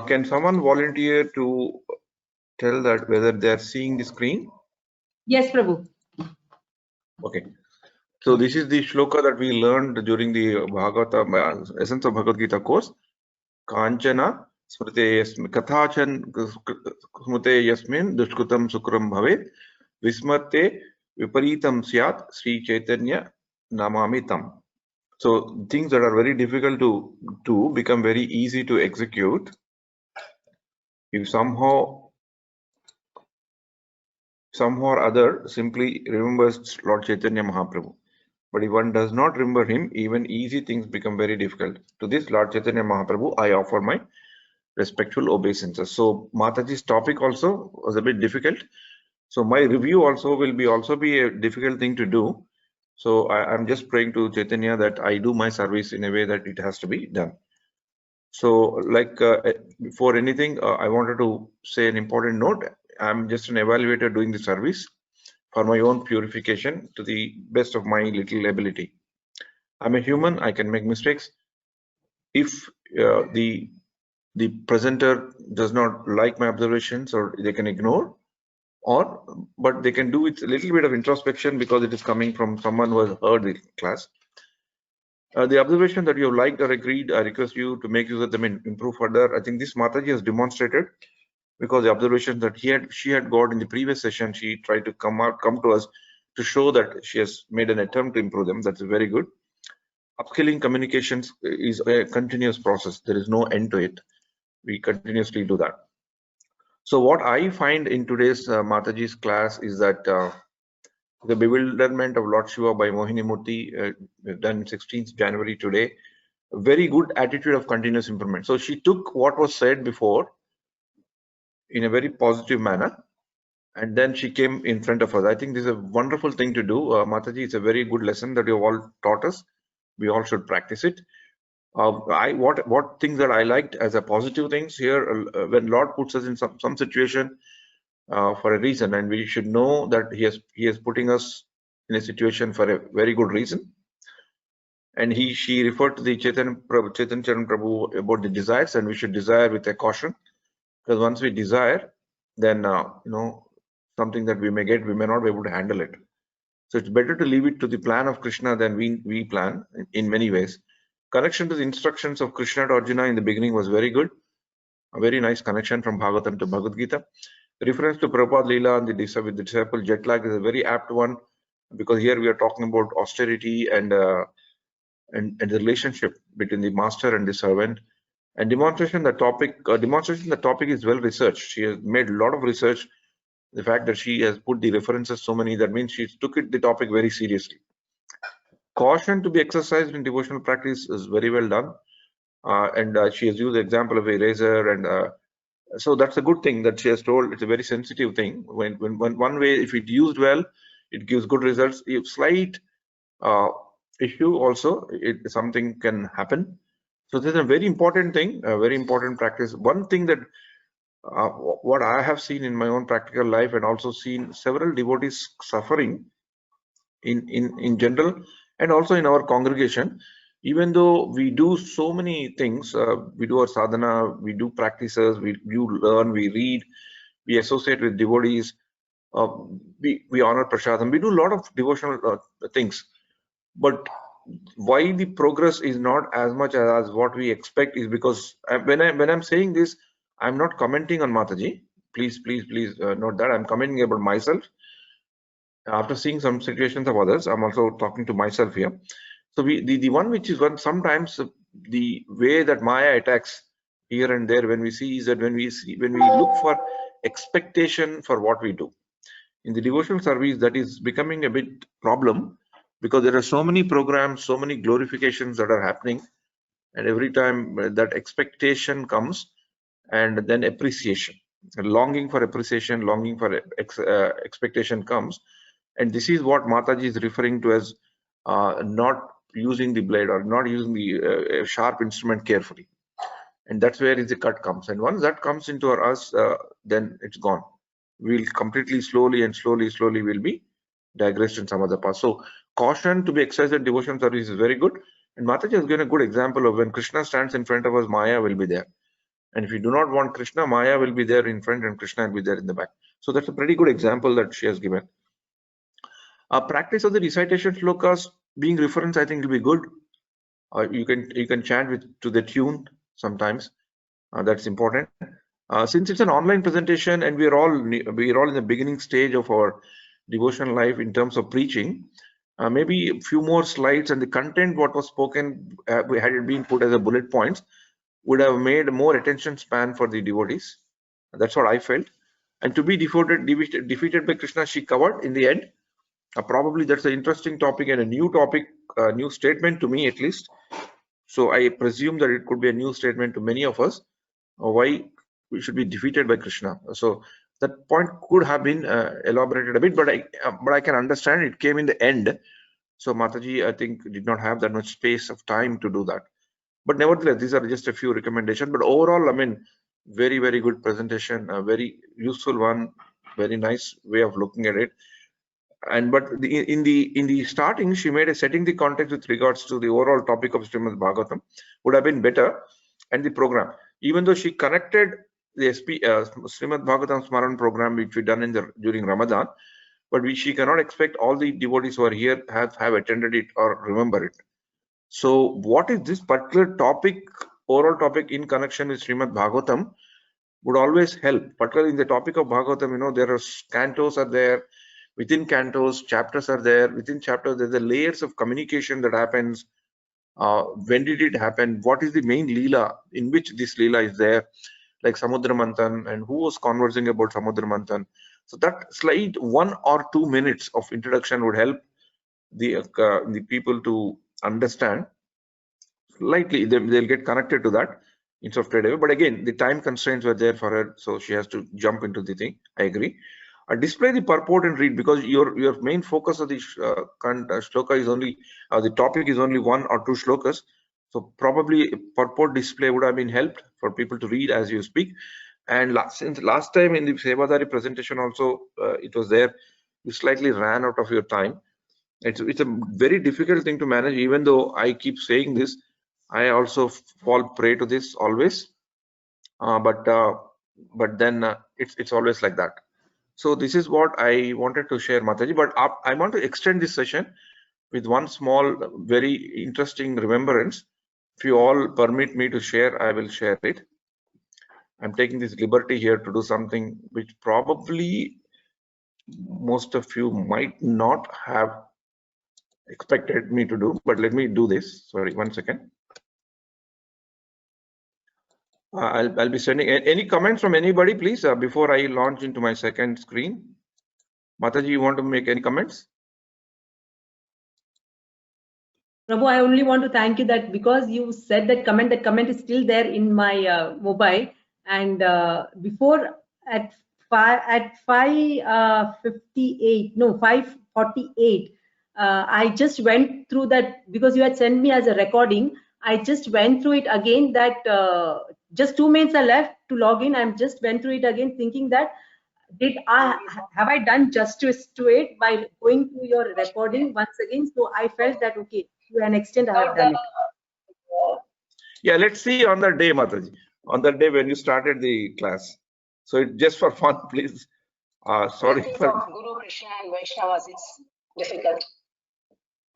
Can someone volunteer to tell that whether they're seeing the screen? Yes, Prabhu. Okay. So this is the shloka that we learned during the Bhagavata, Essence of Bhagavad Gita course. Kanchana smrite kathachan smrite yasmin dushkutam sukram bhavet vismarte viparitam syat Sri Chaitanya namamitam. So things that are very difficult to do become very easy to execute if somehow or other simply remembers Lord Chaitanya Mahaprabhu. But if one does not remember him, even easy things become very difficult. To this Lord Chaitanya Mahaprabhu, I offer my respectful obeisances. So Mataji's topic also was a bit difficult. So my review also will be a difficult thing to do. So I'm just praying to Chaitanya that I do my service in a way that it has to be done. So like before anything, I wanted to say an important note. I'm just an evaluator doing the service for my own purification to the best of my little ability. I'm a human, I can make mistakes. If the presenter does not like my observations, or they can ignore, but they can do with a little bit of introspection because it is coming from someone who has heard the class. The observation that you have liked or agreed, I request you to make use of them and improve further. I think this Mataji has demonstrated, because the observations that she had got in the previous session, she tried to come to us to show that she has made an attempt to improve them. That's very good. Upskilling communications is a continuous process. There is no end to it. We continuously do that. So what I find in today's Mataji's class is that the bewilderment of Lord Shiva by Mohini Murthy, done 16th January today, a very good attitude of continuous improvement. So she took what was said before in a very positive manner, and then she came in front of us. I think this is a wonderful thing to do. Mataji, it's a very good lesson that you have all taught us. We all should practice it. What things that I liked as a positive things here, when Lord puts us in some situation for a reason, and we should know that he is putting us in a situation for a very good reason. And she referred to the Chaitanya Charan Prabhu about the desires, and we should desire with a caution, because once we desire, then something that we may get, we may not be able to handle it. So it's better to leave it to the plan of Krishna than we plan in many ways. Connection to the instructions of Krishna to Arjuna in the beginning was very good. A very nice connection from Bhagavatam to Bhagavad Gita. Reference to Prabhupada Leela and with the disciple jet lag is a very apt one, because here we are talking about austerity and the relationship between the master and the servant. And demonstration the topic is well researched. She has made a lot of research. The fact that she has put the references so many, that means she took the topic very seriously. Caution to be exercised in devotional practice is very well done, and she has used the example of a razor, and so that's a good thing that she has told. It's a very sensitive thing. When one way, if it used well, it gives good results. If slight issue also, something can happen. So this is a very important thing, a very important practice. One thing that what I have seen in my own practical life, and also seen several devotees suffering in general, and also in our congregation, even though we do so many things, we do our sadhana, we do practices, we learn, we read, we associate with devotees, we honor prasadam, we do a lot of devotional things, but why the progress is not as much as what we expect is because when I'm saying this, I'm not commenting on Mataji. Please note that I'm commenting about myself. After seeing some situations of others, I'm also talking to myself here. So the one which is one, sometimes the way that Maya attacks here and there when we see is that when we look for expectation for what we do in the devotional service, that is becoming a bit problem, because there are so many programs, so many glorifications that are happening, and every time that expectation comes, and then appreciation, longing for appreciation, longing for expectation comes, and this is what Mataji is referring to as not using the blade or not using the sharp instrument carefully, and that's where the cut comes. And once that comes into us, then it's gone. We'll completely slowly will be digressed in some other path. So caution to be exercised in devotion service is very good. And Mataji has given a good example of when Krishna stands in front of us, Maya will be there. And if you do not want Krishna, Maya will be there in front and Krishna will be there in the back. So that's a pretty good example that she has given. Practice of the recitation shlokas being reference, I think will be good. You can chant to the tune sometimes. That's important. Since it's an online presentation and we are all in the beginning stage of our devotional life in terms of preaching, maybe a few more slides and the content what was spoken, had it been put as a bullet points, would have made more attention span for the devotees. That's what I felt. And to be defeated by Krishna, she covered in the end. Probably that's an interesting topic and a new topic, new statement to me at least. So I presume that it could be a new statement to many of us, why we should be defeated by Krishna. So that point could have been elaborated a bit, but I can understand it came in the end. So Mataji, I think, did not have that much space of time to do that. But nevertheless, these are just a few recommendations. But overall, I mean, very, very good presentation, a very useful one, very nice way of looking at it. And but in the starting, she made a setting the context with regards to the overall topic of Srimad Bhagavatam would have been better, and the program. Even though she connected the Srimad Bhagavatam Smaran program which we done during Ramadan, but she cannot expect all the devotees who are here have attended it or remember it. So what is this particular topic, overall topic in connection with Srimad Bhagavatam would always help, particularly in the topic of Bhagavatam. You know, there are cantos are there, within cantos, chapters are there, within chapters there's the layers of communication that happens. When did it happen? What is the main Leela in which this Leela is there? Like Samudra Manthan, and who was conversing about Samudra Manthan. So that slight 1 or 2 minutes of introduction would help the people to understand. Slightly, they'll get connected to that instead of straight away. But again, the time constraints were there for her, so she has to jump into the thing. I agree. Display the purport and read, because your main focus of the shloka is only the topic is only 1 or 2 shlokas. So probably purport display would have been helped for people to read as you speak. And since last time in the Sevadari presentation also it was there, you slightly ran out of your time. It's a very difficult thing to manage. Even though I keep saying this, I also fall prey to this always. But then it's always like that. So this is what I wanted to share, Mataji. But I want to extend this session with one small, very interesting remembrance. If you all permit me to share, I will share it. I'm taking this liberty here to do something which probably most of you might not have expected me to do, but let me do this. Sorry, 1 second. I'll be sending any comments from anybody, please, before I launch into my second screen. Mataji, you want to make any comments? Prabhu, I only want to thank you that because you said that comment is still there in my mobile. And before at 5:48, I just went through that because you had sent me as a recording. I just went through it again. That just 2 minutes are left to log in. I just went through it again, thinking that have I done justice to it by going through your recording once again? So I felt that okay, to an extent I have done it. Yeah, let's see on that day, Mataji. On that day when you started the class. So just for fun, please. Sorry. For Guru, Krishna and Vaishnavas, it's difficult.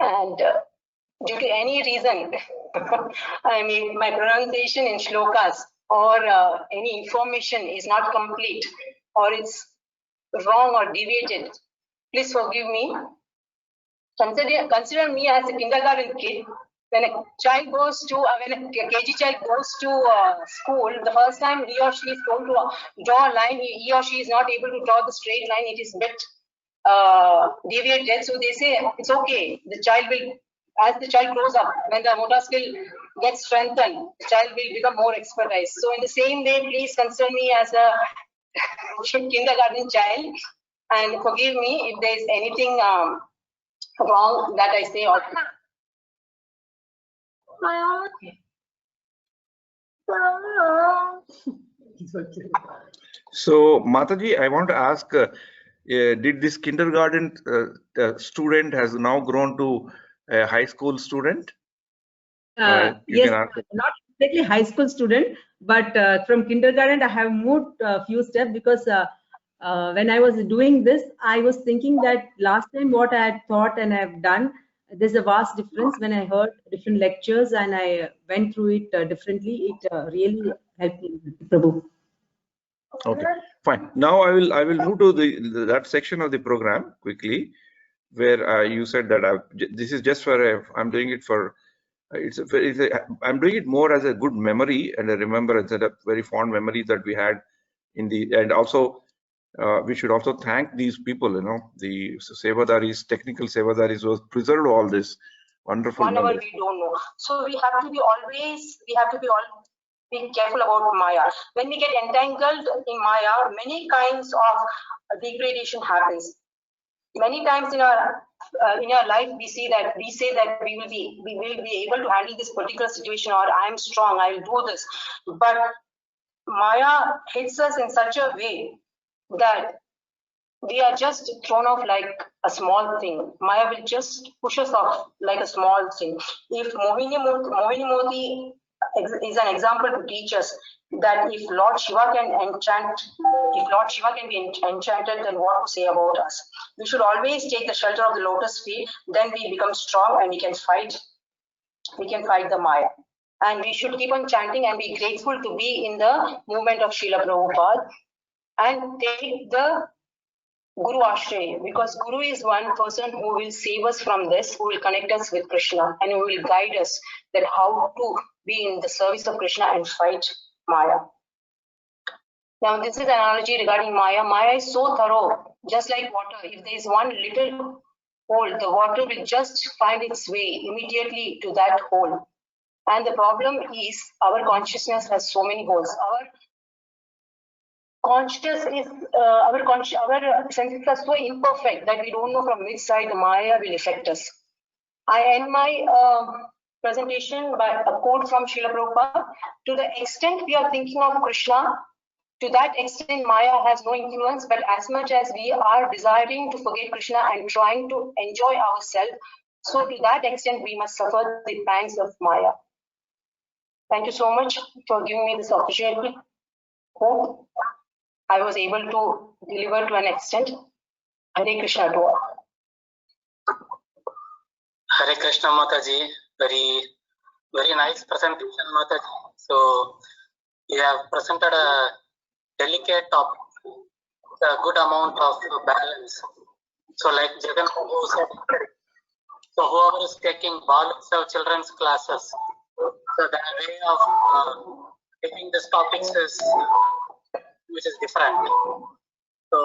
And due to any reason, I mean, my pronunciation in shlokas or any information is not complete, or it's wrong or deviated, please forgive me. Consider me as a kindergarten kid. When a child goes to, when a KG child goes to school, the first time he or she is told to draw a line, he or she is not able to draw the straight line, it is bit deviate death. So they say it's okay. The child will, as the child grows up, when the motor skill gets strengthened, the child will become more expertise. So in the same way, please consider me as a kindergarten child and forgive me if there is anything wrong that I say. Or So, Mataji, I want to ask, did this kindergarten student has now grown to a high school student? You Yes, can answer. not exactly high school student, but from kindergarten I have moved a few steps because when I was doing this, I was thinking that last time what I had thought and I have done, there's a vast difference. When I heard different lectures and I went through it differently, it really helped me, Prabhu. Okay, fine. Now I will move to that section of the program quickly, where you said that this is just for I'm doing it for I'm doing it more as a good memory and a remembrance and a very fond memory that we had in the, and also we should also thank these people, you know, the Sevadaris, technical Sevadaris who has preserved all this wonderful 1 hour memory. we don't know. So we have to be always, be careful about Maya. When we get entangled in Maya, many kinds of degradation happens. Many times in our life, we say that we will be able to handle this particular situation, or I am strong, I will do this. But Maya hits us in such a way that we are just thrown off like a small thing. Maya will just push us off like a small thing. If Mohini Moti is an example to teach us that if Lord Shiva can be enchanted, then what to say about us? We should always take the shelter of the lotus feet, then we become strong and we can fight the Maya. And we should keep on chanting and be grateful to be in the movement of Srila Prabhupada and take the Guru Ashray, because Guru is one person who will save us from this, who will connect us with Krishna and who will guide us that how to be in the service of Krishna and fight Maya. Now this is an analogy regarding Maya. Maya is so thorough, just like water. If there is one little hole, the water will just find its way immediately to that hole. And the problem is our consciousness has so many holes. Our senses are so imperfect that we don't know from which side the Maya will affect us. I end my presentation by a quote from Srila Prabhupada. To the extent we are thinking of Krishna, to that extent Maya has no influence, but as much as we are desiring to forget Krishna and trying to enjoy ourselves, so to that extent we must suffer the pangs of Maya. Thank you so much for giving me this opportunity. Hope I was able to deliver to an extent. Hare Krishna to all. Hare Krishna Mataji, very nice presentation Mataji. So you have presented a delicate topic, a good amount of balance. So like Jagan Prabhu said, so whoever is taking Bal children's classes, so the way of taking these topics is which is different. So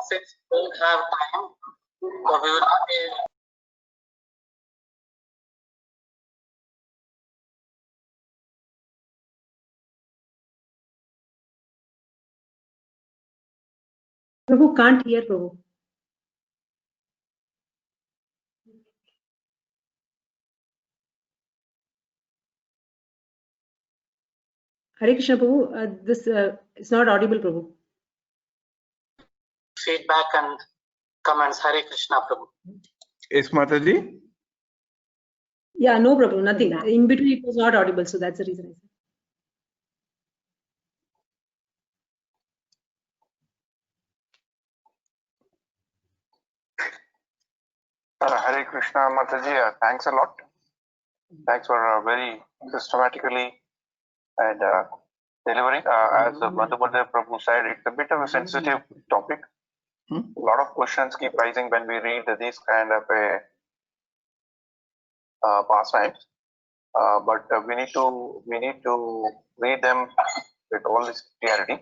since we don't have time, so we will not be Prabhu can't hear, Prabhu. Hare Krishna, Prabhu. This is not audible, Prabhu. feedback and comments. Hare Krishna Prabhu. Yes, Mataji? Yeah, no, Prabhu, nothing. In between, it was not audible, so that's the reason I said. Hare Krishna Mataji, thanks a lot. Thanks for very systematically and delivering. As Madhubandha Prabhu said, it's a bit of a sensitive topic. A lot of questions keep rising when we read these kind of pastimes. But we need to read them with all this clarity.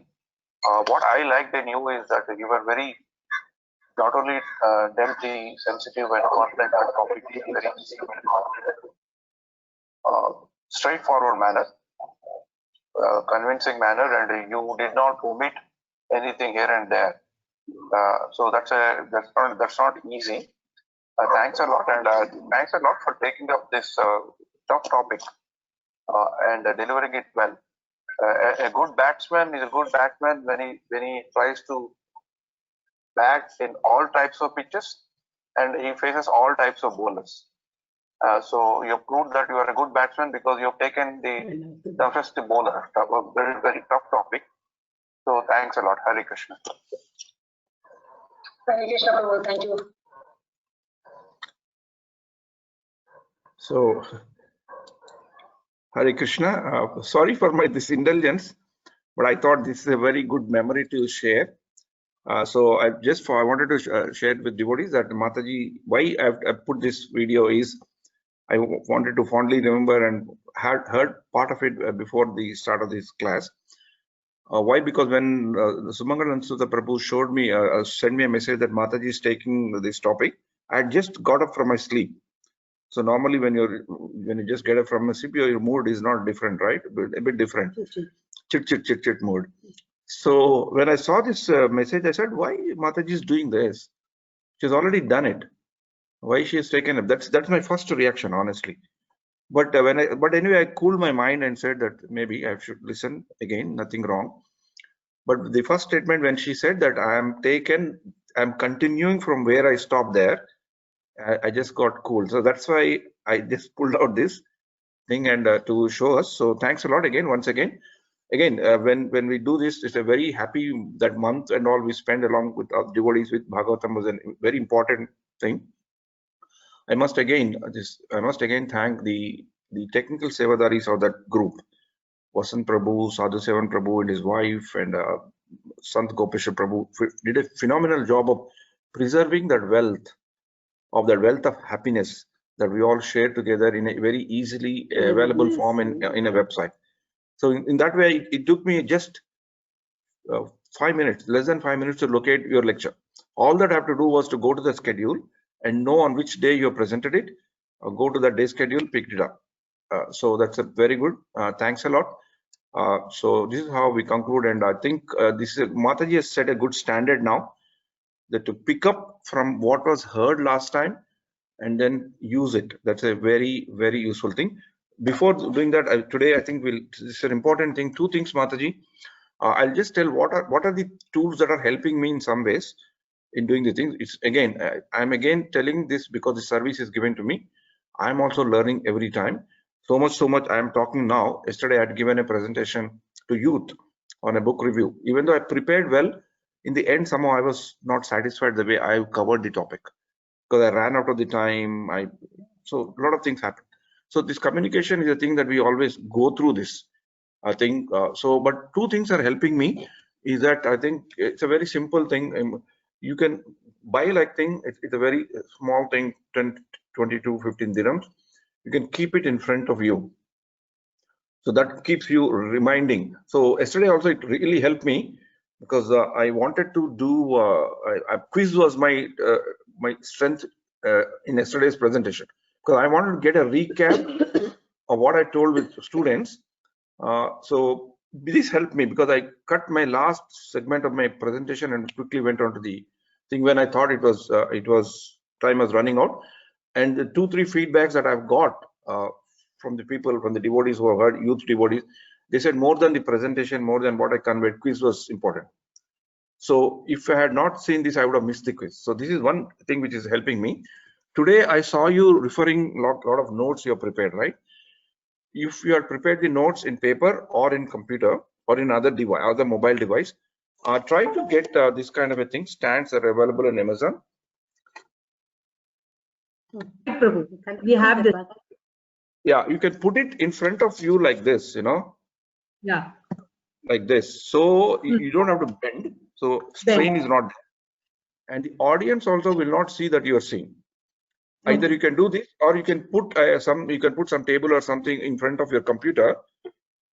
What I liked in you is that you were very not only dealt the sensitive and confidential topic in very easy and straightforward manner, convincing manner, and you did not omit anything here and there. So that's not easy. Thanks a lot, and thanks a lot for taking up this tough topic and delivering it well. A good batsman is a good batsman when he tries to bat in all types of pitches and he faces all types of bowlers. So you have proved that you are a good batsman because you have taken the toughest bowler, a very, very tough topic. So thanks a lot, Hare Krishna. Hare Krishna, Prabhu. Thank you. So, Hare Krishna, sorry for this indulgence, but I thought this is a very good memory to share. So I wanted to share with devotees that Mataji, why I've put this video is I wanted to fondly remember and had heard part of it before the start of this class. Why? Because when Sumangal and Sudha Prabhu showed me, sent me a message that Mataji is taking this topic, I had just got up from my sleep. So normally when you just get up from a sleep, your mood is not different, right? A bit different. Chit mood. So when I saw this message, I said, why Mataji is doing this? She's already done it. Why she has taken it? That's my first reaction, honestly. But anyway, I cooled my mind and said that maybe I should listen again. Nothing wrong. But the first statement when she said that I'm continuing from where I stopped there, I just got cool. So that's why I just pulled out this thing and to show us. So thanks a lot again, once again. Again, when we do this, it's a very happy that month and all we spend along with our devotees with Bhagavatam was a very important thing. I must again thank the technical Sevadaris of that group. Vasant Prabhu, Sadhu Sevan Prabhu and his wife and Sant Gopeshwar Prabhu did a phenomenal job of preserving that wealth of happiness that we all share together in a very easily available form in a website. So in that way, it took me just 5 minutes, less than 5 minutes to locate your lecture. All that I have to do was to go to the schedule and know on which day you have presented it, go to that day schedule, picked it up. So that's a very good. Thanks a lot. So this is how we conclude, and I think Mataji has set a good standard now, that to pick up from what was heard last time and then use it. That's a very, very useful thing. Before doing that, today I think this is an important thing. Two things, Mataji. I'll just tell what are the tools that are helping me in some ways in doing the things. It's again, I'm again telling this because the service is given to me. I'm also learning every time. So much I am talking now. Yesterday I had given a presentation to youth on a book review. Even though I prepared well, in the end somehow I was not satisfied the way I covered the topic because I ran out of the time. So a lot of things happened. So this communication is a thing that we always go through this. I think but two things are helping me is that I think it's a very simple thing. You can buy like thing. It's a very small thing, 10, 22, 15 dirhams. You can keep it in front of you. So that keeps you reminding. So yesterday also it really helped me because I wanted to do a quiz was my strength in yesterday's presentation because I wanted to get a recap of what I told with students. So this helped me because I cut my last segment of my presentation and quickly went on to the thing when I thought it was time was running out. And the 2-3 feedbacks that I've got from the people, from the devotees who have heard, youth devotees, they said more than the presentation, more than what I conveyed, quiz was important. So if I had not seen this, I would have missed the quiz. So this is one thing which is helping me. Today I saw you referring lot of notes you have prepared, right? If you had prepared the notes in paper or in computer or in other device, other mobile device, try to get this kind of a thing. Stands are available on Amazon. Prabhu, we have this. Yeah, you can put it in front of you like this, you know. Yeah. Like this. So you don't have to bend. So strain is not there. And the audience also will not see that you are seeing. Either you can do this, or you can put some table or something in front of your computer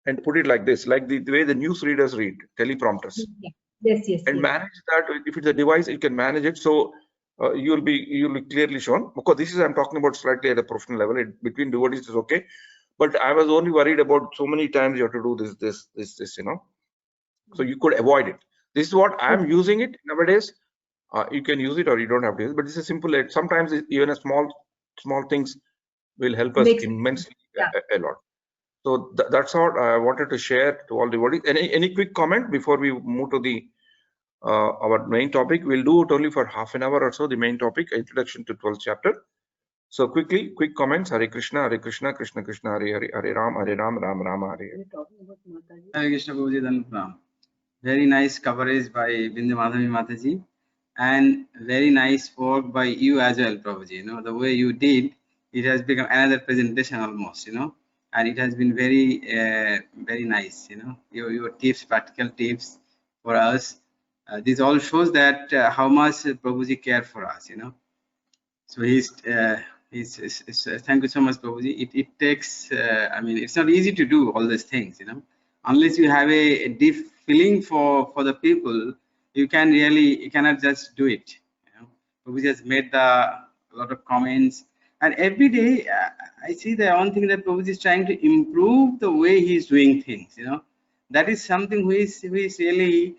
and put it like this, like the way the news readers read, teleprompters. Yes, yes, and yes. manage that. If it's a device, you can manage it. So you'll be clearly shown. Because this is, I'm talking about slightly at a professional level. Between devotees is okay, but I was only worried about so many times you have to do this, you know. So you could avoid it. This is what I'm using it nowadays. You can use it or you don't have to use it, but this is simple. Sometimes even a small things will help us immensely a lot. So that's what I wanted to share to all devotees. Any quick comment before we move to the our main topic? We'll do it only for half an hour or so. The main topic, introduction to 12th chapter. So quick comments. Hare Krishna, Krishna Krishna, Hare Ram, Ram Ram, Hare Hare. Hare Krishna Prabhuji, Dhanapram. Very nice coverage by Bindu Madhavi Mataji, and very nice work by you as well, Prabhuji. You know, the way you did, it has become another presentation almost, you know, and it has been very nice, you know, your tips, practical tips for us. This all shows that how much Prabhuji care for us, you know. So thank you so much, Prabhuji. It takes, I mean, it's not easy to do all these things, you know, unless you have a deep feeling for the people. You cannot just do it. You know, Prabhuji has made a lot of comments, and every day I see the one thing that Prabhuji is trying to improve the way he's doing things. You know, that is something which really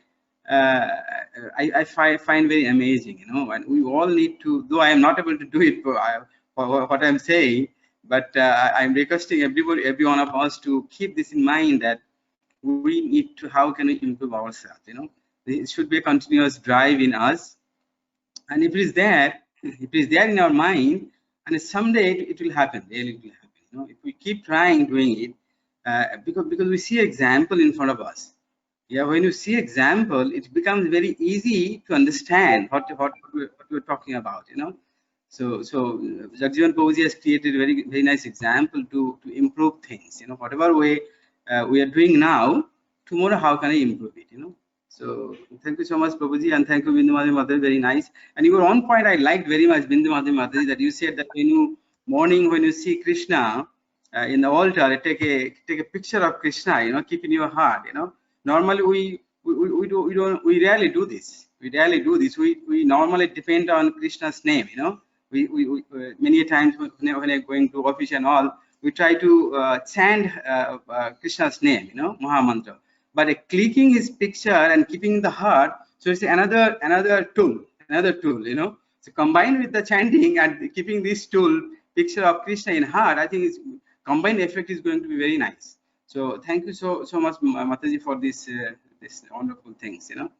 I find very amazing, you know, and we all need to, though I am not able to do it for what I'm saying, but I'm requesting every one of us to keep this in mind, that we need to, how can we improve ourselves, you know. It should be a continuous drive in us, and if it is there in our mind, and someday it will happen, really it will happen, you know, if we keep trying doing it, because we see example in front of us. Yeah, when you see example, it becomes very easy to understand what we're talking about, you know. So Jagjivan Prabhuji has created very nice example to improve things, you know, whatever way we are doing now, tomorrow how can I improve it, you know. So thank you so much, Prabhuji, and thank you, Bindu Madhavi Mataji, very nice. And you were on point. I liked very much, Bindu Madhavi Mataji, that you said that when you see Krishna in the altar, take a picture of Krishna, you know, keep in your heart, you know. Normally we rarely do this. We normally depend on Krishna's name, you know. We many times when I'm going to office and all, we try to chant Krishna's name, you know, Maha Mantra. But clicking his picture and keeping in the heart, so it's another tool, you know. So combined with the chanting and keeping this tool, picture of Krishna in heart, I think its combined effect is going to be very nice. So thank you so much, Mataji, for this wonderful things, you know.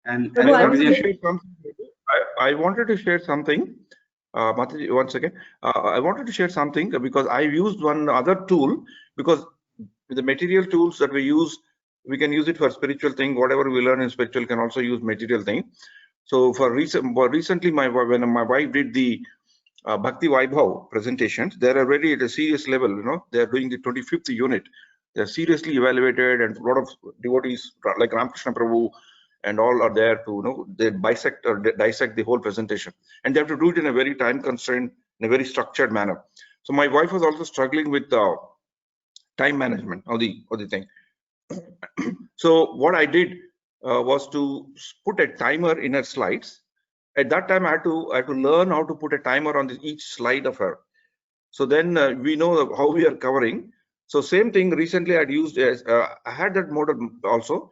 And I wanted to share something. Mataji, once again, I wanted to share something because I used one other tool, because with the material tools that we use, we can use it for spiritual thing. Whatever we learn in spiritual can also use material thing. So recently, when my wife did the Bhakti Vaibhav presentations, they are already at a serious level. You know, they are doing the 25th unit. They are seriously evaluated, and a lot of devotees like Ramakrishna Prabhu and all are there to, you know, they bisect or dissect the whole presentation, and they have to do it in a very time constrained, in a very structured manner. So my wife was also struggling with time management of the thing. So what I did was to put a timer in her slides. At that time, I had to learn how to put a timer on each slide of her. So then we know how we are covering. So same thing recently I'd used as I had that model also.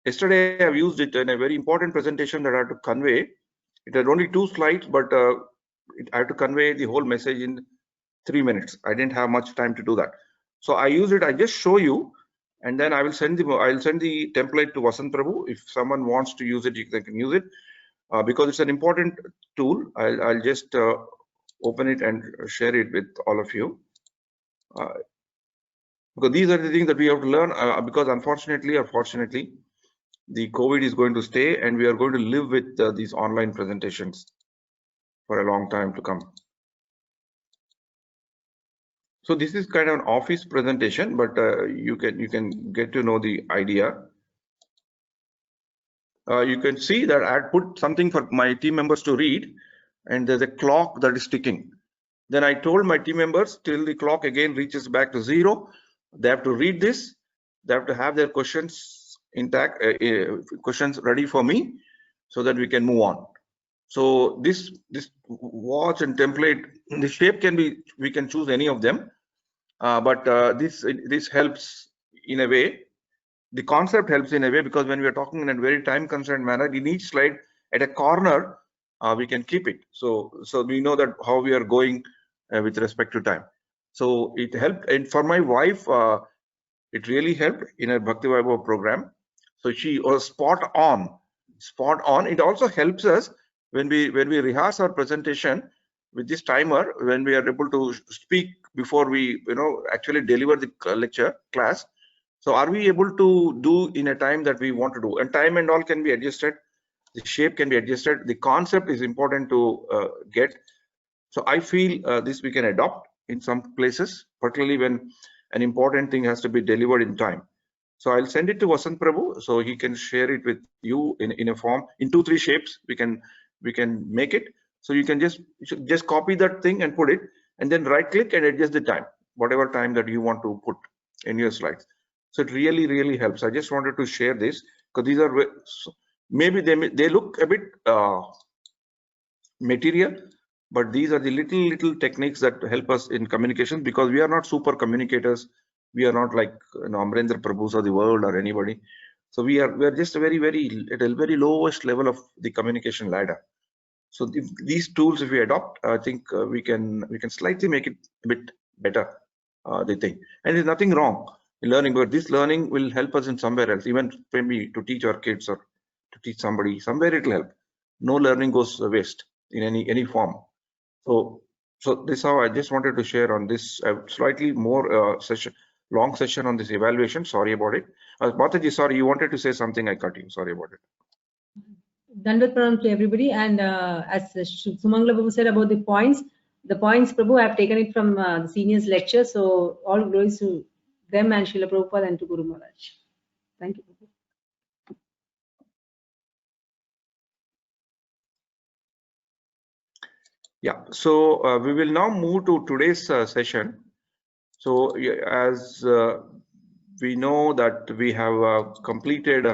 Yesterday I've used it in a very important presentation that I had to convey. It had only 2 slides, but I had to convey the whole message in 3 minutes. I didn't have much time to do that. So I use it. I just show you, and then I'll send the template to Vasant Prabhu. If someone wants to use it, they can use it because it's an important tool. I'll just open it and share it with all of you. Because these are the things that we have to learn. Because unfortunately or fortunately, the COVID is going to stay, and we are going to live with these online presentations for a long time to come. So this is kind of an office presentation, but you can get to know the idea. You can see that I had put something for my team members to read, and there's a clock that is ticking. Then I told my team members till the clock again reaches back to 0, they have to read this. They have to have their questions intact, questions ready for me, so that we can move on. So this watch and template, the shape can be, we can choose any of them, but this helps in a way. The concept helps in a way, because when we are talking in a very time constrained manner, in each slide at a corner we can keep it, so we know that how we are going with respect to time. So it helped, and for my wife it really helped in a Bhakti Vaibhav program. So she was spot on. It also helps us when we rehearse our presentation with this timer, when we are able to speak before we actually deliver the lecture class. So are we able to do in a time that we want to do, and time and all can be adjusted, the shape can be adjusted, the concept is important to get. So I feel this we can adopt in some places, particularly when an important thing has to be delivered in time. So I'll send it to Vasant Prabhu, so he can share it with you in a form, in 2-3 shapes we can make it. So you can just copy that thing and put it, and then right click and adjust the time, whatever time that you want to put in your slides. So it really helps. I just wanted to share this, because these are, maybe they look a bit material, but these are the little techniques that help us in communication, because we are not super communicators. We are not like Amrendra Prabhus of the world or anybody. So we are just very at a very lowest level of the communication ladder. So these tools, if we adopt, I think we can slightly make it a bit better, the thing. And there's nothing wrong in learning, but this learning will help us in somewhere else, even maybe to teach our kids or to teach somebody, somewhere it will help. No learning goes waste in any form. So this is how I just wanted to share on this slightly more long session on this evaluation. Sorry about it. Mataji, sorry, you wanted to say something, I cut you. Sorry about it. Dandavat pranam to everybody, and as Sumangala Prabhu said about the points Prabhu, I have taken it from the seniors lecture, so all glories to them and Srila Prabhupada and to Guru Maharaj. Thank you, Prabhu. Yeah, so we will now move to today's session. So as we know that we have completed